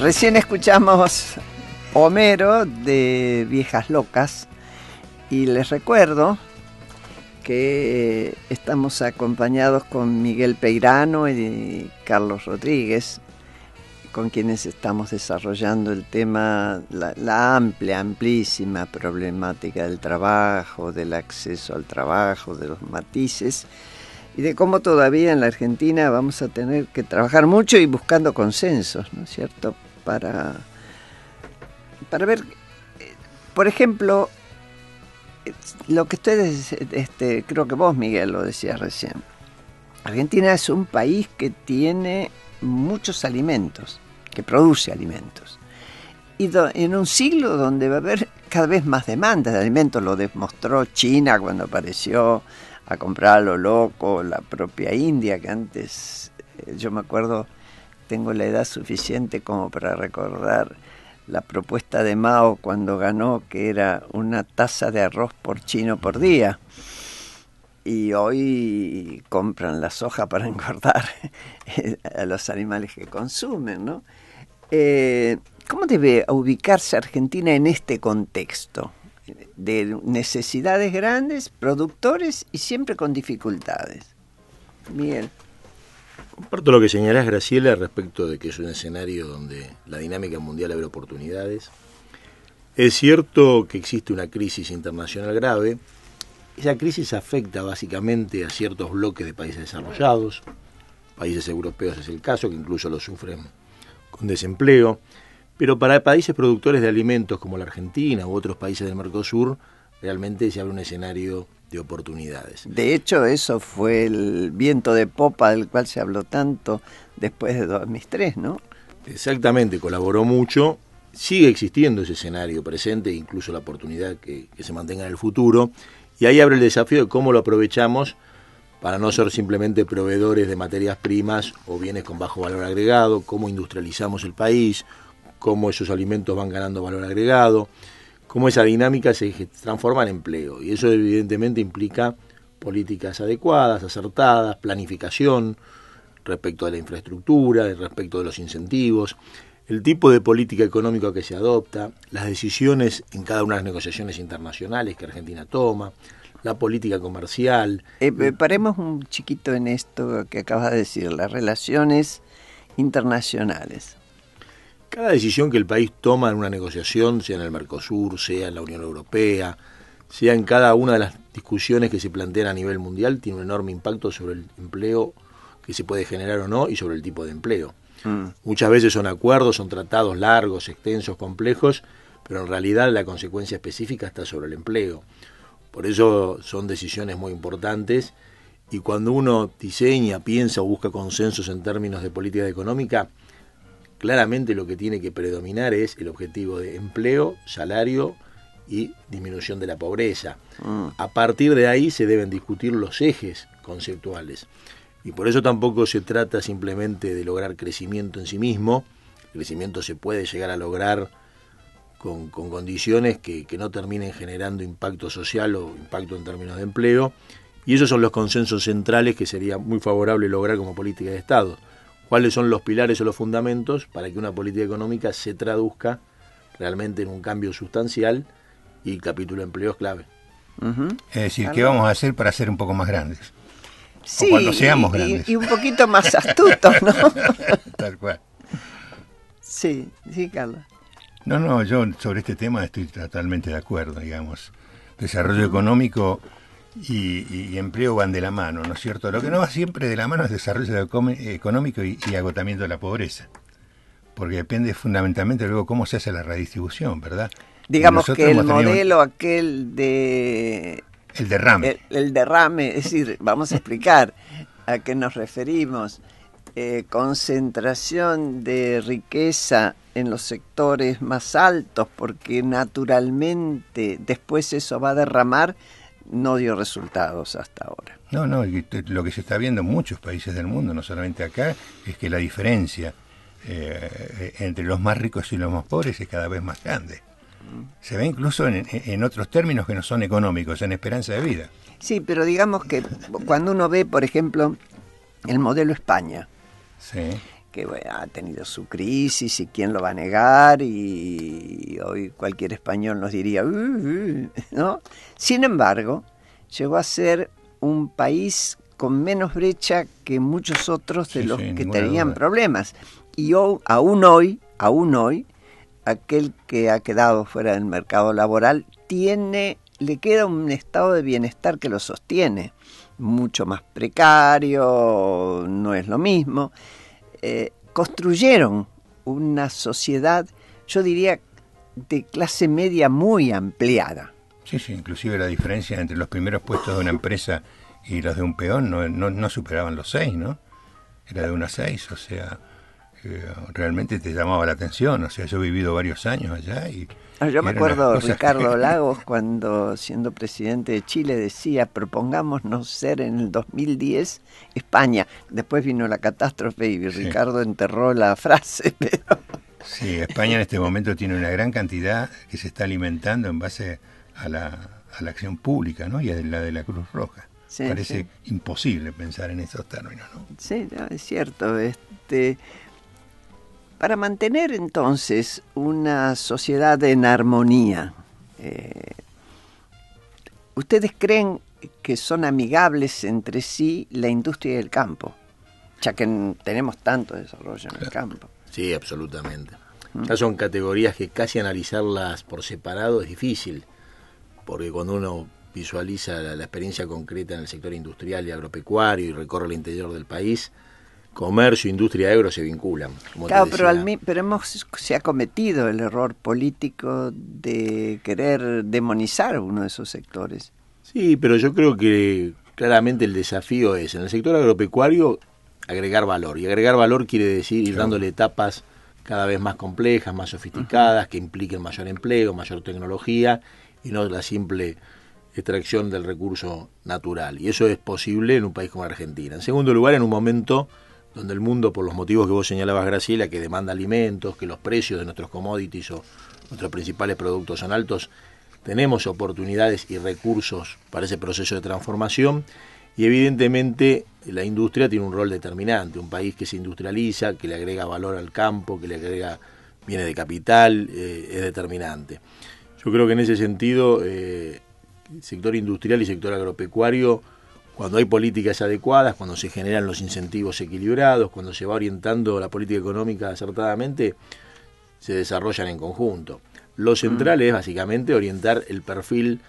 Recién escuchamos Homero de Viejas Locas y les recuerdo que estamos acompañados con Miguel Peirano y Carlos Rodríguez, con quienes estamos desarrollando el tema, la amplísima problemática del trabajo, del acceso al trabajo, de los matices y de cómo todavía en la Argentina vamos a tener que trabajar mucho y buscando consensos, ¿no es cierto?, para ver, por ejemplo, lo que ustedes, creo que vos, Miguel, lo decías recién. Argentina es un país que tiene muchos alimentos, que produce alimentos. Y en un siglo donde va a haber cada vez más demanda de alimentos, lo demostró China cuando apareció a comprar a lo loco, la propia India, que antes, yo me acuerdo, tengo la edad suficiente como para recordar la propuesta de Mao cuando ganó, que era una taza de arroz por chino por día. Y hoy compran la soja para engordar a los animales que consumen, ¿no? ¿Cómo debe ubicarse Argentina en este contexto de necesidades grandes, productores y siempre con dificultades? Miguel. Comparto lo que señalás, Graciela, respecto de que es un escenario donde la dinámica mundial abre oportunidades. Es cierto que existe una crisis internacional grave. Esa crisis afecta básicamente a ciertos bloques de países desarrollados. Países europeos es el caso, que incluso lo sufren con desempleo. Pero para países productores de alimentos como la Argentina u otros países del Mercosur, realmente se abre un escenario de oportunidades. De hecho, eso fue el viento de popa del cual se habló tanto después de 2003, ¿no? Exactamente, colaboró mucho. Sigue existiendo ese escenario presente, incluso la oportunidad que se mantenga en el futuro. Y ahí abre el desafío de cómo lo aprovechamos para no ser simplemente proveedores de materias primas o bienes con bajo valor agregado, cómo industrializamos el país, cómo esos alimentos van ganando valor agregado, cómo esa dinámica se transforma en empleo. Y eso evidentemente implica políticas adecuadas, acertadas, planificación respecto a la infraestructura, respecto de los incentivos, el tipo de política económica que se adopta, las decisiones en cada una de las negociaciones internacionales que Argentina toma, la política comercial. Paremos un chiquito en esto que acabas de decir, las relaciones internacionales. Cada decisión que el país toma en una negociación, sea en el Mercosur, sea en la Unión Europea, sea en cada una de las discusiones que se plantean a nivel mundial, tiene un enorme impacto sobre el empleo que se puede generar o no y sobre el tipo de empleo. Muchas veces son acuerdos, son tratados largos, extensos, complejos, pero en realidad la consecuencia específica está sobre el empleo. Por eso son decisiones muy importantes y cuando uno diseña, piensa o busca consensos en términos de política económica, claramente lo que tiene que predominar es el objetivo de empleo, salario y disminución de la pobreza. A partir de ahí se deben discutir los ejes conceptuales. Y por eso tampoco se trata simplemente de lograr crecimiento en sí mismo. El crecimiento se puede llegar a lograr con condiciones que no terminen generando impacto social o impacto en términos de empleo. Y esos son los consensos centrales que sería muy favorable lograr como política de Estado. ¿Cuáles son los pilares o los fundamentos para que una política económica se traduzca realmente en un cambio sustancial? Y el capítulo de empleo es clave. Es decir, ¿qué vamos a hacer para ser un poco más grandes? Sí, o cuando seamos grandes. Y un poquito más astutos, ¿no? Tal cual. Sí, Carlos. No, yo sobre este tema estoy totalmente de acuerdo, digamos. Desarrollo económico y empleo van de la mano, ¿no es cierto? Lo que no va siempre de la mano es desarrollo económico y agotamiento de la pobreza, porque depende fundamentalmente luego cómo se hace la redistribución, ¿verdad? Digamos que el modelo aquel de... El derrame. El derrame, es decir, vamos a explicar a qué nos referimos. Concentración de riqueza en los sectores más altos, porque naturalmente después eso va a derramar, no dio resultados hasta ahora. No, lo que se está viendo en muchos países del mundo, no solamente acá, es que la diferencia entre los más ricos y los más pobres es cada vez más grande. Se ve incluso en otros términos que no son económicos, en esperanza de vida. Sí, pero digamos que cuando uno ve, por ejemplo, el modelo España, sí, que bueno, ha tenido su crisis y quién lo va a negar, y hoy cualquier español nos diría, ¿no? Sin embargo, llegó a ser un país con menos brecha que muchos otros de los que tenían problemas. Y aún hoy, aquel que ha quedado fuera del mercado laboral le queda un estado de bienestar que lo sostiene, mucho más precario, no es lo mismo. Construyeron una sociedad, yo diría, de clase media muy ampliada. Sí, inclusive la diferencia entre los primeros puestos de una empresa y los de un peón no superaban los 6, ¿no? Era de 1 a 6, o sea, realmente te llamaba la atención. O sea, yo he vivido varios años allá y... Yo me acuerdo Ricardo Lagos, cuando siendo presidente de Chile, decía, propongámonos ser en el 2010 España. Después vino la catástrofe y Ricardo enterró la frase, pero... Sí, España en este momento tiene una gran cantidad que se está alimentando en base a la acción pública, ¿no? Y a la de la Cruz Roja. Parece imposible pensar en esos términos, ¿no? Sí, no, es cierto. Para mantener entonces una sociedad en armonía, ¿ustedes creen que son amigables entre sí la industria y el campo? Ya que tenemos tanto desarrollo en el campo. Sí, absolutamente. Ya son categorías que casi analizarlas por separado es difícil, porque cuando uno visualiza la experiencia concreta en el sector industrial y agropecuario y recorre el interior del país, comercio, industria y agro se vinculan. Claro, pero se ha cometido el error político de querer demonizar uno de esos sectores. Sí, pero yo creo que claramente el desafío es, en el sector agropecuario, agregar valor. Y agregar valor quiere decir ir dándole etapas cada vez más complejas, más sofisticadas, que impliquen mayor empleo, mayor tecnología, y no la simple extracción del recurso natural. Y eso es posible en un país como Argentina. En segundo lugar, en un momento donde el mundo, por los motivos que vos señalabas, Graciela, que demanda alimentos, que los precios de nuestros commodities o nuestros principales productos son altos, tenemos oportunidades y recursos para ese proceso de transformación, y evidentemente la industria tiene un rol determinante. Un país que se industrializa, que le agrega valor al campo, que le agrega bienes de capital, es determinante. Yo creo que en ese sentido, sector industrial y sector agropecuario, cuando hay políticas adecuadas, cuando se generan los incentivos equilibrados, cuando se va orientando la política económica acertadamente, se desarrollan en conjunto. Lo central es básicamente orientar el perfil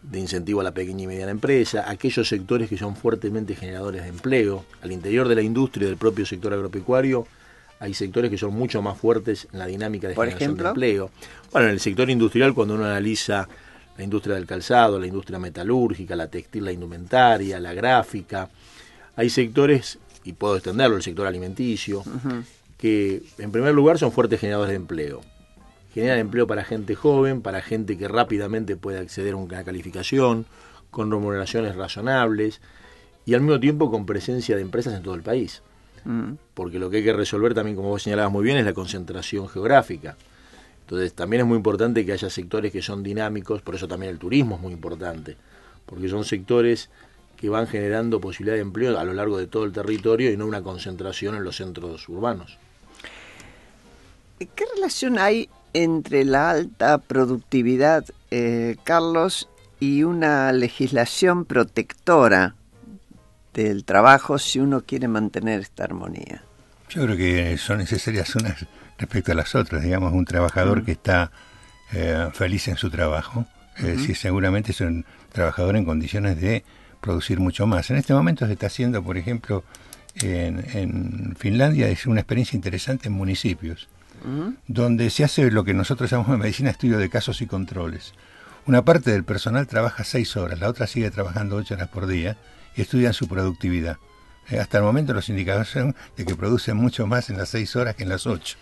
de incentivo a la pequeña y mediana empresa, aquellos sectores que son fuertemente generadores de empleo. Al interior de la industria y del propio sector agropecuario hay sectores que son mucho más fuertes en la dinámica de generación de empleo. Bueno, en el sector industrial, cuando uno analiza la industria del calzado, la industria metalúrgica, la textil, la indumentaria, la gráfica, hay sectores, y puedo extenderlo, el sector alimenticio, que en primer lugar son fuertes generadores de empleo. Generan empleo para gente joven, para gente que rápidamente puede acceder a una calificación, con remuneraciones razonables, y al mismo tiempo con presencia de empresas en todo el país. Porque lo que hay que resolver también, como vos señalabas muy bien, es la concentración geográfica. Entonces también es muy importante que haya sectores que son dinámicos, por eso también el turismo es muy importante, porque son sectores que van generando posibilidad de empleo a lo largo de todo el territorio y no una concentración en los centros urbanos. ¿Qué relación hay entre la alta productividad, Carlos, y una legislación protectora del trabajo si uno quiere mantener esta armonía? Yo creo que son necesarias unas respecto a las otras. Digamos, un trabajador que está feliz en su trabajo, sí, seguramente es un trabajador en condiciones de producir mucho más. En este momento se está haciendo, por ejemplo, en Finlandia, es una experiencia interesante en municipios, donde se hace lo que nosotros llamamos en medicina estudio de casos y controles. Una parte del personal trabaja 6 horas, la otra sigue trabajando 8 horas por día y estudian su productividad. Hasta el momento los indicadores son de que producen mucho más en las 6 horas que en las 8.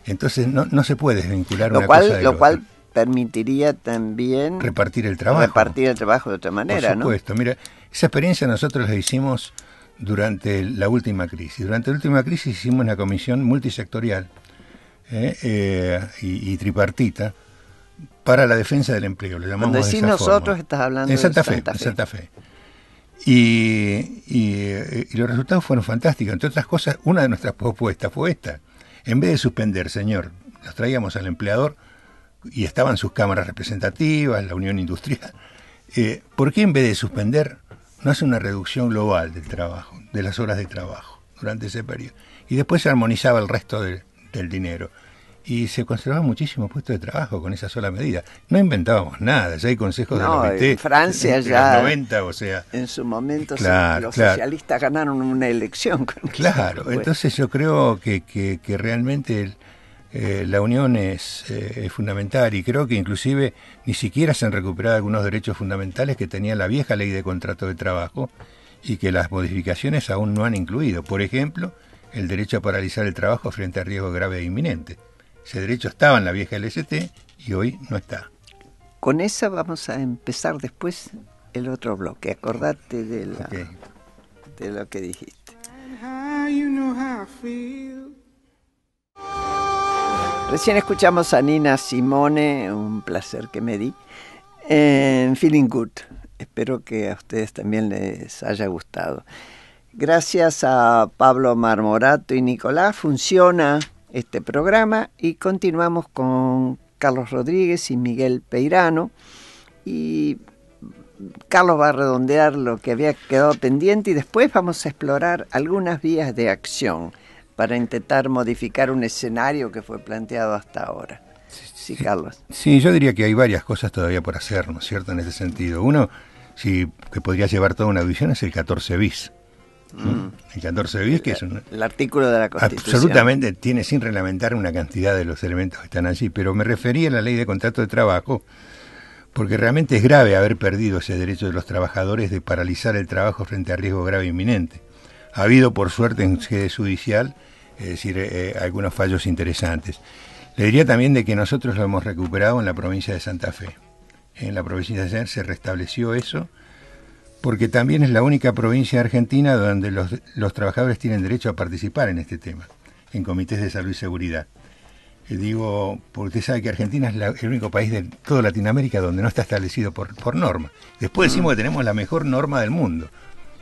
Entonces no se puede desvincular una cosa de la otra. Lo cual permitiría también repartir el trabajo de otra manera, por supuesto, ¿no? Mira, esa experiencia nosotros la hicimos durante la última crisis. Durante la última crisis hicimos una comisión multisectorial y tripartita para la defensa del empleo. Lo llamamos cuando decís nosotros, estás hablando en Santa de Fe. Y los resultados fueron fantásticos. Entre otras cosas, una de nuestras propuestas fue esta. En vez de suspender, señor, nos traíamos al empleador y estaban sus cámaras representativas, la Unión Industrial. ¿Por qué en vez de suspender no hace una reducción global del trabajo, de las horas de trabajo durante ese periodo? Y después se armonizaba el resto del dinero. Y se conservaban muchísimos puestos de trabajo con esa sola medida. No inventábamos nada, ya hay consejos de la OIT. En Francia en ya, los 90, o sea, en su momento los claro. socialistas ganaron una elección. Claro, entonces yo creo que realmente la unión es fundamental, y creo que inclusive ni siquiera se han recuperado algunos derechos fundamentales que tenía la vieja ley de contrato de trabajo y que las modificaciones aún no han incluido. Por ejemplo, el derecho a paralizar el trabajo frente a riesgo grave e inminente. Ese derecho estaba en la vieja LST y hoy no está. Con esa vamos a empezar después el otro bloque. Acordate de lo que dijiste. Recién escuchamos a Nina Simone, un placer que me di, en Feeling Good. Espero que a ustedes también les haya gustado. Gracias a Pablo Marmorato y Nicolás funciona este programa y continuamos con Carlos Rodríguez y Miguel Peirano, y Carlos va a redondear lo que había quedado pendiente y después vamos a explorar algunas vías de acción para intentar modificar un escenario que fue planteado hasta ahora. Sí, Carlos. Sí, yo diría que hay varias cosas todavía por hacer, ¿no es cierto?, en ese sentido. Uno, sí, que podría llevar toda una visión, es el 14 bis. El 14 bis, que es el artículo de la Constitución. Absolutamente, tiene sin reglamentar una cantidad de los elementos que están allí, pero me refería a la ley de contrato de trabajo, porque realmente es grave haber perdido ese derecho de los trabajadores de paralizar el trabajo frente a riesgo grave e inminente. Ha habido, por suerte, en sede judicial, es decir, algunos fallos interesantes. Le diría también de que nosotros lo hemos recuperado en la provincia de Santa Fe. En la provincia de Santa Fe se restableció eso, porque también es la única provincia de Argentina donde los trabajadores tienen derecho a participar en este tema, en comités de salud y seguridad. Digo, porque usted sabe que Argentina es el único país de toda Latinoamérica donde no está establecido por norma. Después decimos que tenemos la mejor norma del mundo.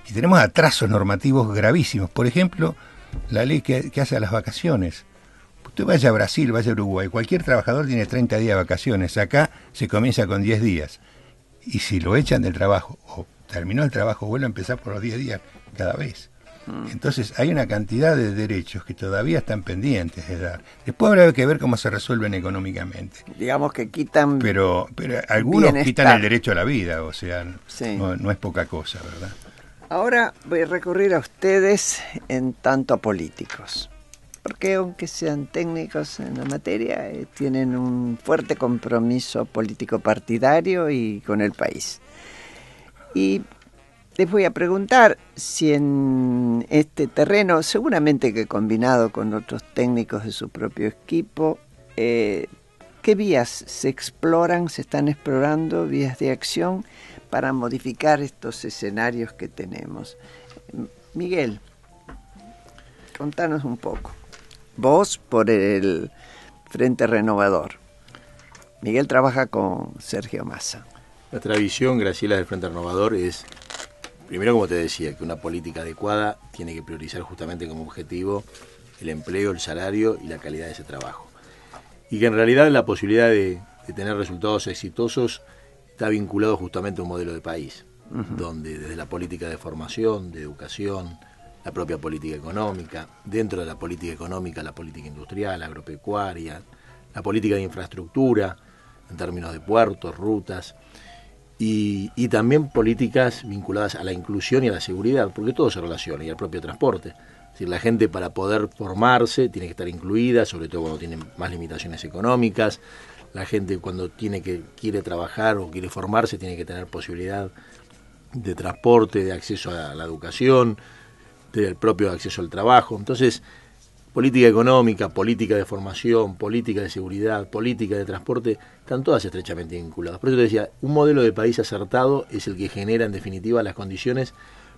Y tenemos atrasos normativos gravísimos. Por ejemplo, la ley que hace a las vacaciones. Usted vaya a Brasil, vaya a Uruguay, cualquier trabajador tiene 30 días de vacaciones. Acá se comienza con 10 días. Y si lo echan del trabajo, o terminó el trabajo, vuelve a empezar por los 10 días cada vez. Entonces hay una cantidad de derechos que todavía están pendientes de dar. Después habrá que ver cómo se resuelven económicamente. Digamos que quitan... Pero algunos quitan el derecho a la vida, o sea, sí. no es poca cosa, ¿verdad? Ahora voy a recurrir a ustedes en tanto a políticos, porque aunque sean técnicos en la materia, tienen un fuerte compromiso político partidario y con el país. Y les voy a preguntar si en este terreno, seguramente que combinado con otros técnicos de su propio equipo, ¿qué vías se exploran, se están explorando, vías de acción para modificar estos escenarios que tenemos? Miguel, contanos un poco. Vos por el Frente Renovador. Miguel trabaja con Sergio Massa. Nuestra visión, Graciela, del Frente Renovador es, primero, como te decía, que una política adecuada tiene que priorizar justamente como objetivo el empleo, el salario y la calidad de ese trabajo. Y que en realidad la posibilidad de tener resultados exitosos está vinculado justamente a un modelo de país, donde desde la política de formación, de educación, la propia política económica, dentro de la política económica, la política industrial, agropecuaria, la política de infraestructura, en términos de puertos, rutas, y también políticas vinculadas a la inclusión y a la seguridad, porque todo se relaciona, y al propio transporte. Es decir, la gente, para poder formarse tiene que estar incluida, sobre todo cuando tiene más limitaciones económicas. La gente, cuando quiere trabajar o quiere formarse, tiene que tener posibilidad de transporte, de acceso a la educación, del propio acceso al trabajo. Entonces, política económica, política de formación, política de seguridad, política de transporte, están todas estrechamente vinculadas. Por eso te decía, un modelo de país acertado es el que genera, en definitiva, las condiciones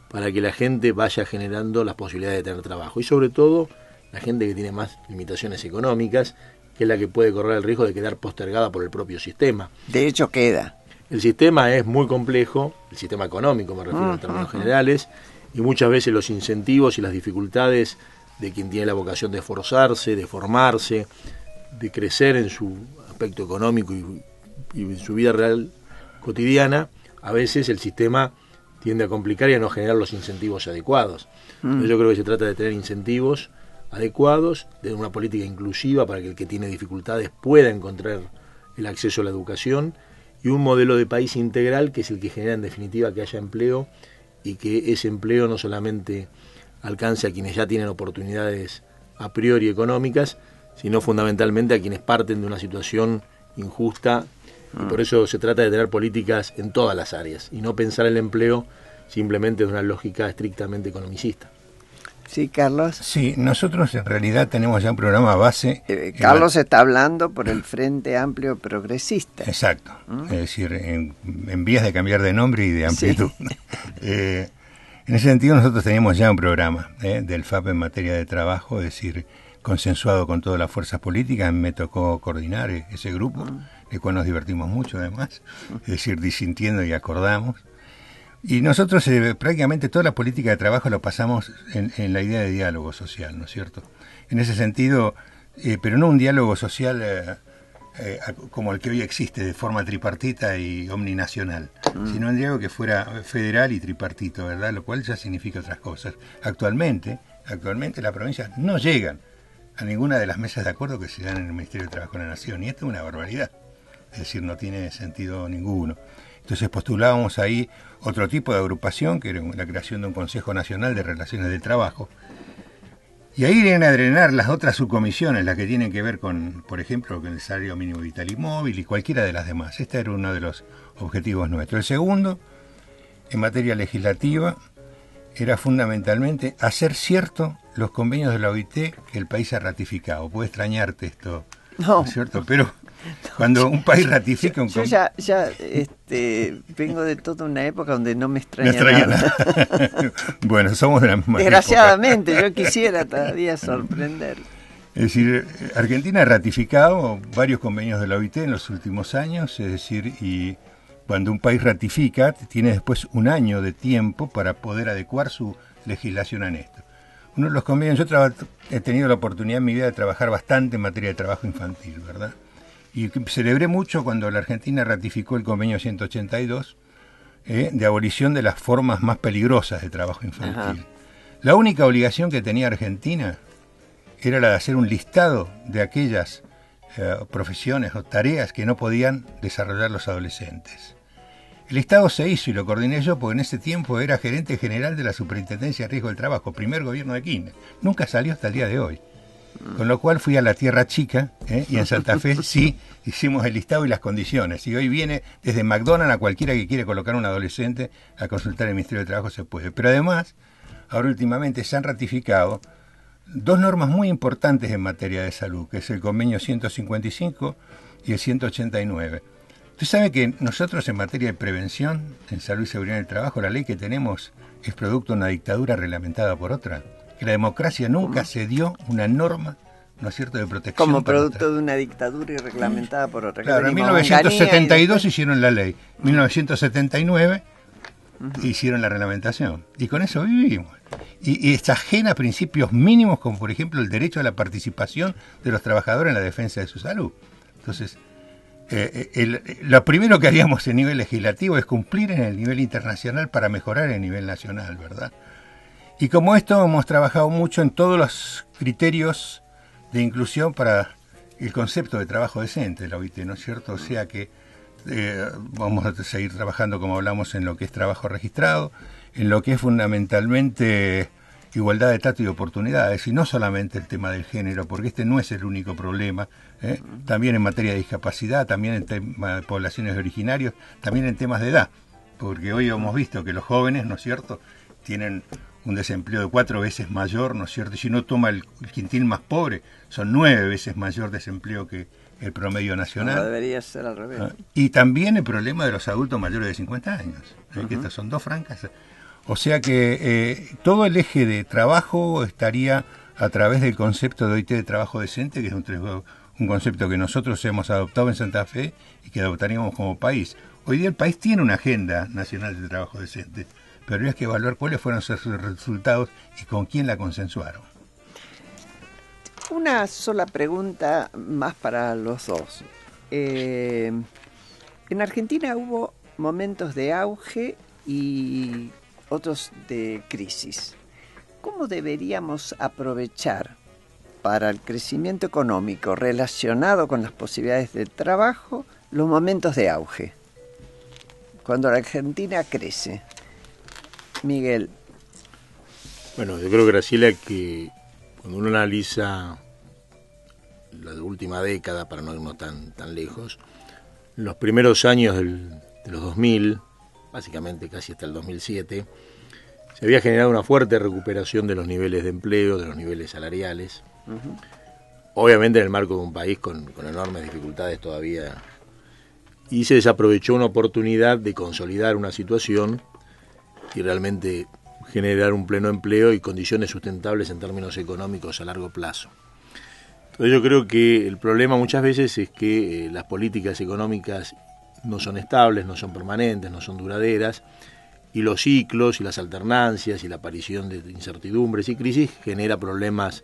para que la gente vaya generando las posibilidades de tener trabajo. Y sobre todo, la gente que tiene más limitaciones económicas, que es la que puede correr el riesgo de quedar postergada por el propio sistema. De hecho, queda. El sistema es muy complejo, el sistema económico me refiero en términos generales, y muchas veces los incentivos y las dificultades de quien tiene la vocación de esforzarse, de formarse, de crecer en su aspecto económico y en su vida real cotidiana, a veces el sistema tiende a complicar y a no generar los incentivos adecuados. Entonces yo creo que se trata de tener incentivos adecuados, de una política inclusiva para que el que tiene dificultades pueda encontrar el acceso a la educación, y un modelo de país integral que es el que genera en definitiva que haya empleo, y que ese empleo no solamente alcance a quienes ya tienen oportunidades a priori económicas, sino fundamentalmente a quienes parten de una situación injusta, y por eso se trata de tener políticas en todas las áreas, y no pensar el empleo simplemente de una lógica estrictamente economicista. Sí, Carlos. Sí, nosotros en realidad tenemos ya un programa base. Carlos está hablando por el Frente Amplio Progresista. Exacto, es decir, en vías de cambiar de nombre y de amplitud. Sí. En ese sentido nosotros teníamos ya un programa del FAP en materia de trabajo, es decir, consensuado con todas las fuerzas políticas. Me tocó coordinar ese grupo, del cual nos divertimos mucho además, es decir, disintiendo y acordamos. Y nosotros prácticamente toda la política de trabajo lo pasamos en la idea de diálogo social, ¿no es cierto? En ese sentido, pero no un diálogo social como el que hoy existe de forma tripartita y omninacional, sino un diálogo que fuera federal y tripartito, ¿verdad? Lo cual ya significa otras cosas. Actualmente las provincias no llegan a ninguna de las mesas de acuerdo que se dan en el Ministerio de Trabajo de la Nación, y esto es una barbaridad, es decir, no tiene sentido ninguno. Entonces postulábamos ahí otro tipo de agrupación, que era la creación de un Consejo Nacional de Relaciones del Trabajo. Y ahí vienen a drenar las otras subcomisiones, las que tienen que ver con, por ejemplo, con el salario mínimo vital y móvil y cualquiera de las demás. Este era uno de los objetivos nuestros. El segundo, en materia legislativa, era fundamentalmente hacer cierto los convenios de la OIT que el país ha ratificado. Puede extrañarte esto, ¿no es cierto? Pero cuando un país ratifica un convenio... Yo ya vengo de toda una época donde no me extraña nada. Bueno, somos de la misma Desgraciadamente, época. yo quisiera todavía sorprender. Es decir, Argentina ha ratificado varios convenios de la OIT en los últimos años, es decir, y cuando un país ratifica, tiene después un año de tiempo para poder adecuar su legislación a esto. Uno de los convenios, yo he tenido la oportunidad en mi vida de trabajar bastante en materia de trabajo infantil, ¿verdad? Y celebré mucho cuando la Argentina ratificó el convenio 182 de abolición de las formas más peligrosas de trabajo infantil. Ajá. La única obligación que tenía Argentina era la de hacer un listado de aquellas profesiones o tareas que no podían desarrollar los adolescentes. El listado se hizo y lo coordiné yo porque en ese tiempo era gerente general de la Superintendencia de Riesgo del Trabajo, primer gobierno de Kirchner. Nunca salió hasta el día de hoy. Con lo cual fui a la Tierra Chica y en Santa Fe sí hicimos el listado y las condiciones. Y hoy viene desde McDonald's a cualquiera que quiere colocar a un adolescente a consultar el Ministerio de Trabajo se puede. Pero además, ahora últimamente se han ratificado dos normas muy importantes en materia de salud, que es el convenio 155 y el 189. Usted sabe que nosotros en materia de prevención, en salud y seguridad en el trabajo, la ley que tenemos es producto de una dictadura reglamentada por otra. Que la democracia nunca se dio una norma, ¿no es cierto?, de protección. Como producto de una dictadura y reglamentada por otra. Claro, en 1972 hicieron la ley, en 1979 hicieron la reglamentación, y con eso vivimos. Y está ajena a principios mínimos, como por ejemplo el derecho a la participación de los trabajadores en la defensa de su salud. Entonces, lo primero que haríamos en nivel legislativo es cumplir en el nivel internacional para mejorar en el nivel nacional, ¿verdad? Y como esto hemos trabajado mucho en todos los criterios de inclusión para el concepto de trabajo decente, la OIT, ¿no es cierto? O sea que vamos a seguir trabajando, como hablamos, en lo que es trabajo registrado, en lo que es fundamentalmente igualdad de trato y oportunidades, y no solamente el tema del género, porque este no es el único problema, también en materia de discapacidad, también en temas de poblaciones originarias, también en temas de edad, porque hoy hemos visto que los jóvenes, ¿no es cierto?, tienen un desempleo de 4 veces mayor, ¿no es cierto? Y si uno toma el quintil más pobre, son 9 veces mayor desempleo que el promedio nacional. No debería ser al revés. Y también el problema de los adultos mayores de 50 años, que estas son 2 franjas. O sea que todo el eje de trabajo estaría a través del concepto de OIT de trabajo decente, que es un concepto que nosotros hemos adoptado en Santa Fe y que adoptaríamos como país. Hoy día el país tiene una agenda nacional de trabajo decente, pero habría que evaluar cuáles fueron sus resultados y con quién la consensuaron. Una sola pregunta más para los dos. En Argentina hubo momentos de auge y otros de crisis. ¿Cómo deberíamos aprovechar para el crecimiento económico relacionado con las posibilidades de trabajo los momentos de auge? Cuando la Argentina crece. Miguel. Bueno, yo creo, Graciela, que cuando uno analiza la última década, para no irnos tan lejos, los primeros años de los 2000, básicamente casi hasta el 2007, se había generado una fuerte recuperación de los niveles de empleo, de los niveles salariales, obviamente en el marco de un país con enormes dificultades todavía, y se desaprovechó una oportunidad de consolidar una situación y realmente generar un pleno empleo y condiciones sustentables en términos económicos a largo plazo. Entonces yo creo que el problema muchas veces es que las políticas económicas no son estables, no son permanentes, no son duraderas, y los ciclos y las alternancias y la aparición de incertidumbres y crisis genera problemas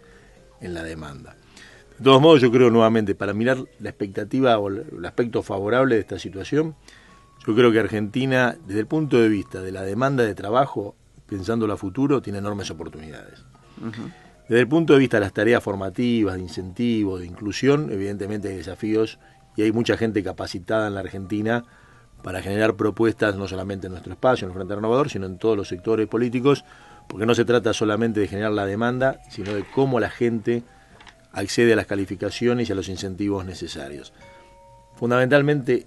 en la demanda. De todos modos, yo creo nuevamente, para mirar la expectativa o el aspecto favorable de esta situación, yo creo que Argentina, desde el punto de vista de la demanda de trabajo, pensando a futuro, tiene enormes oportunidades. Desde el punto de vista de las tareas formativas, de incentivos, de inclusión, evidentemente hay desafíos y hay mucha gente capacitada en la Argentina para generar propuestas no solamente en nuestro espacio, en el Frente Renovador, sino en todos los sectores políticos, porque no se trata solamente de generar la demanda, sino de cómo la gente accede a las calificaciones y a los incentivos necesarios. Fundamentalmente,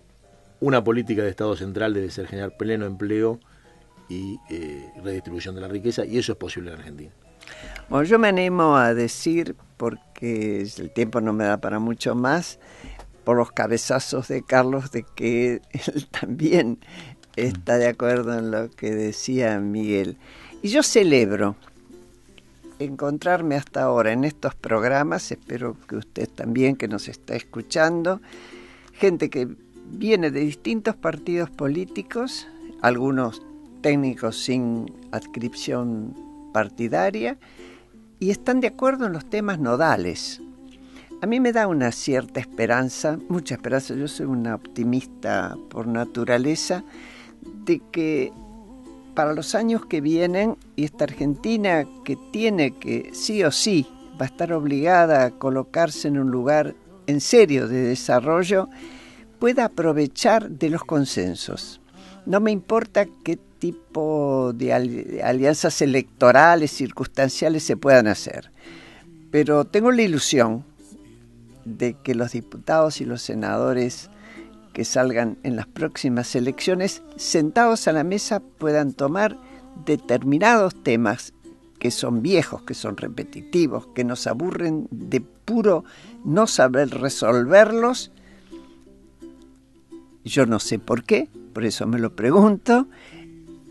una política de Estado central debe ser generar pleno empleo y redistribución de la riqueza, y eso es posible en Argentina. Bueno, yo me animo a decir, porque el tiempo no me da para mucho más, por los cabezazos de Carlos, de que él también está de acuerdo en lo que decía Miguel. Y yo celebro encontrarme hasta ahora en estos programas, espero que usted también, que nos está escuchando, gente que viene de distintos partidos políticos, algunos técnicos sin adscripción partidaria, y están de acuerdo en los temas nodales. A mí me da una cierta esperanza, mucha esperanza, yo soy una optimista por naturaleza, de que para los años que vienen, y esta Argentina que tiene que sí o sí va a estar obligada a colocarse en un lugar en serio de desarrollo, pueda aprovechar de los consensos. No me importa qué tipo de alianzas electorales, circunstanciales se puedan hacer, pero tengo la ilusión de que los diputados y los senadores que salgan en las próximas elecciones, sentados a la mesa, puedan tomar determinados temas que son viejos, que son repetitivos, que nos aburren de puro no saber resolverlos. Yo no sé por qué, por eso me lo pregunto,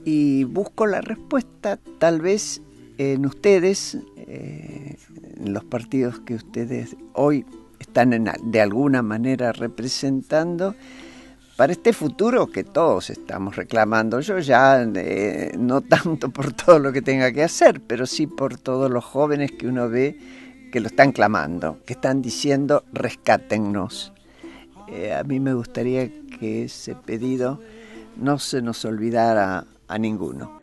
y busco la respuesta tal vez en ustedes, en los partidos que ustedes hoy están de alguna manera representando, para este futuro que todos estamos reclamando. Yo ya no tanto por todo lo que tenga que hacer, pero sí por todos los jóvenes que uno ve que lo están clamando, que están diciendo rescátennos. A mí me gustaría que ese pedido no se nos olvidara a ninguno.